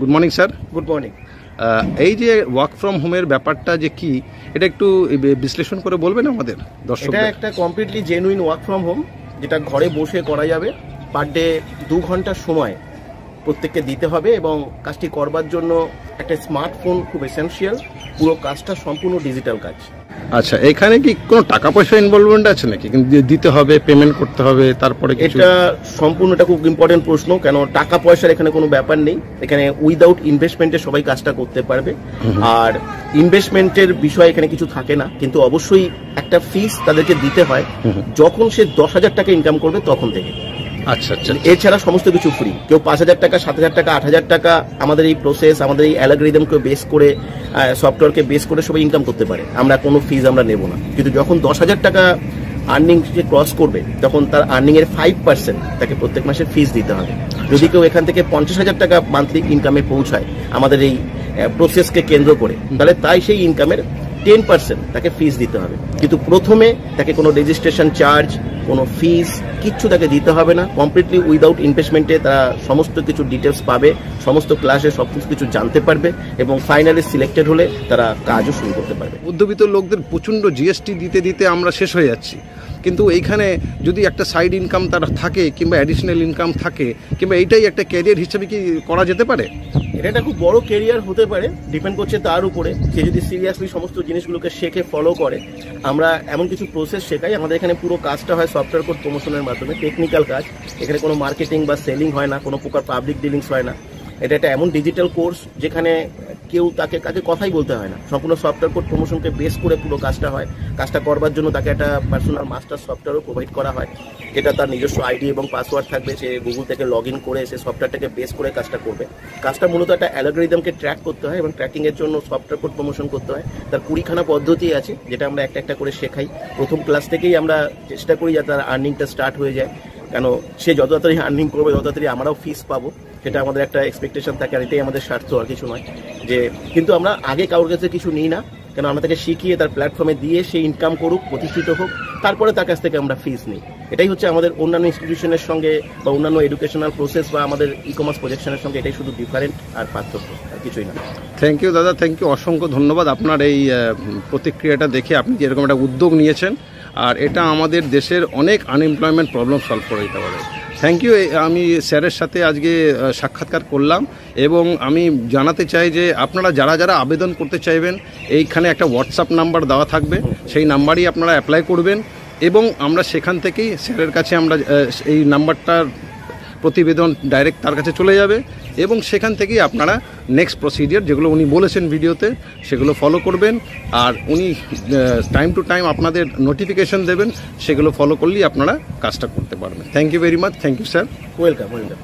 Good morning sir. Good morning. এই যে work from হোমের ব্যাপারটা যে কি, এটা একটু বিশ্লেষণ করে বলবেন আমাদের দর্শক? এটা একটা completely genuine work from home, যেটা ঘরে বসে করা যাবে। পার ডে 2 ঘন্টা সময় প্রত্যেককে দিতে হবে এবং কাজটি করবার জন্য একটা স্মার্টফোন খুব এসেনশিয়াল। পুরো কাজটা সম্পূর্ণ ডিজিটাল কাজ। আচ্ছা, এখানে কি কোনো টাকা পয়সা ইনভলভমেন্ট আছে নাকি? দিতে হবে, পেমেন্ট করতে হবে, তারপরে এটা সম্পূর্ণ, এটা খুব ইম্পর্টেন্ট প্রশ্ন। কেন টাকা পয়সার এখানে কোনো ব্যাপার নেই। এখানে উইদাউট ইনভেস্টমেন্টে সবাই কাজটা করতে পারবে। আর ইনভেস্টমেন্টের বিষয় এখানে কিছু থাকে না, কিন্তু অবশ্যই একটা ফিস তাদেরকে দিতে হয় যখন সে 10,000 টাকা ইনকাম করবে তখন থেকে। আচ্ছা আচ্ছা। এছাড়া সমস্ত কিছু ফ্রি। কেউ 5,000 টাকা, 7,000 টাকা, 8,000 টাকা আমাদের এই প্রসেস, আমাদের এই অ্যালগরিদমকে বেস করে, সফটওয়্যারকে বেস করে সবাই ইনকাম করতে পারে। আমরা কোনো ফিজ আমরা নেব না। কিন্তু যখন 10,000 টাকা আর্নিং সে ক্রস করবে তখন তার আর্নিং এর 5% তাকে প্রত্যেক মাসে ফিস দিতে হবে। যদি কেউ এখান থেকে 50,000 টাকা মান্থলি ইনকামে পৌঁছায় আমাদের এই প্রসেসকে কেন্দ্র করে, তাহলে তাই সেই ইনকামের 10% তাকে ফিস দিতে হবে। কিন্তু প্রথমে তাকে কোনো রেজিস্ট্রেশন চার্জ, কোনো ফিস কিচ্ছু তাকে দিতে হবে না। কমপ্লিটলি উইদাউট ইনভেস্টমেন্টে তারা সমস্ত কিছু ডিটেলস পাবে, সমস্ত ক্লাসে সব কিছু জানতে পারবে এবং ফাইনালি সিলেক্টেড হলে তারা কাজও শুরু করতে পারবে। মধ্যবিত্ত লোকদের প্রচণ্ড জিএসটি দিতে দিতে আমরা শেষ হয়ে যাচ্ছি, কিন্তু এইখানে যদি একটা সাইড ইনকাম তার থাকে কিংবা অ্যাডিশনাল ইনকাম থাকে, কিংবা এইটাই একটা ক্যারিয়ার হিসেবে কি করা যেতে পারে? এটা খুব বড় ক্যারিয়ার হতে পারে, ডিপেন্ড করছে তার উপরে। সে যদি সিরিয়াসলি সমস্ত জিনিসগুলোকে শেখে, ফলো করে। আমরা এমন কিছু প্রসেস শেখাই। আমাদের এখানে পুরো কাজটা হয় সফটওয়্যার কোড প্রমোশনের মাধ্যমে, টেকনিক্যাল কাজ। এখানে কোনো মার্কেটিং বা সেলিং হয় না, কোনো প্রকার পাবলিক ডিলিংস হয় না। এটা একটা এমন ডিজিটাল কোর্স যেখানে কেউ কাকে কথাই বলতে হয় না। সম্পূর্ণ সফটওয়্যার কোড প্রমোশনকে বেস করে পুরো কাজটা হয়। কাজটা করবার জন্য তাকে একটা পার্সোনাল মাস্টার সফটওয়্যারও প্রোভাইড করা হয়, যেটা তার নিজস্ব আইডি এবং পাসওয়ার্ড থাকবে। সে গুগল থেকে লগ ইন করে সে সফটওয়্যারটাকে বেস করে কাজটা করবে। কাজটা মূলত একটা অ্যালগরিদমকে ট্র্যাক করতে হয় এবং ট্র্যাকিংয়ের জন্য সফটওয়্যার কোড প্রমোশন করতে হয়। তার 20খানা পদ্ধতি আছে, যেটা আমরা একটা একটা করে শেখাই। প্রথম ক্লাস থেকেই আমরা চেষ্টা করি যাতে তার আর্নিংটা স্টার্ট হয়ে যায়। কেন সে যত তাড়াতাড়ি আর্নিং করবে তত তাড়াতাড়ি আমরাও ফিস পাবো, সেটা আমাদের একটা এক্সপেকটেশন থাকে। আর এটাই আমাদের স্বার্থ, আর কিছু নয়। যে কিন্তু আমরা আগে কারোর কাছে কিছু নিই না, কেন আমরা তাকে শিখিয়ে তার প্ল্যাটফর্মে দিয়ে সে ইনকাম করুক, প্রতিষ্ঠিত হোক, তারপরে তার কাছ থেকে আমরা ফিস নিই। এটাই হচ্ছে আমাদের অন্যান্য ইনস্টিটিউশনের সঙ্গে বা অন্যান্য এডুকেশনাল প্রসেস বা আমাদের ই কমার্স প্রজেকশনের সঙ্গে এটাই শুধু ডিফারেন্ট আর পার্থক্য, আর কিছুই না। থ্যাংক ইউ দাদা, থ্যাংক ইউ, অসংখ্য ধন্যবাদ। আপনার এই প্রতিক্রিয়াটা দেখে, আপনি যেরকম একটা উদ্যোগ নিয়েছেন, আর এটা আমাদের দেশের অনেক আনএমপ্লয়মেন্ট প্রবলেম সলভ করে দিতে পারে। Thank you. আমি স্যারের সাথে আজকে সাক্ষাৎকার করলাম এবং আমি জানাতে চাই যে আপনারা যারা যারা আবেদন করতে চাইবেন, এইখানে একটা হোয়াটসঅ্যাপ নাম্বার দেওয়া থাকবে, সেই নাম্বারই আপনারা অ্যাপ্লাই করবেন এবং আমরা সেখান থেকেই স্যারের কাছে আমরা এই নাম্বারটার প্রতিবেদন ডাইরেক্ট তার কাছে চলে যাবে এবং সেখান থেকেই আপনারা নেক্সট প্রসিডিওর যেগুলো উনি বলেছেন ভিডিওতে সেগুলো ফলো করবেন। আর উনি টাইম টু টাইম আপনাদের নোটিফিকেশন দেবেন, সেগুলো ফলো করলেই আপনারা কাজটা করতে পারবেন। Thank you very much. Thank you sir. Welcome, welcome.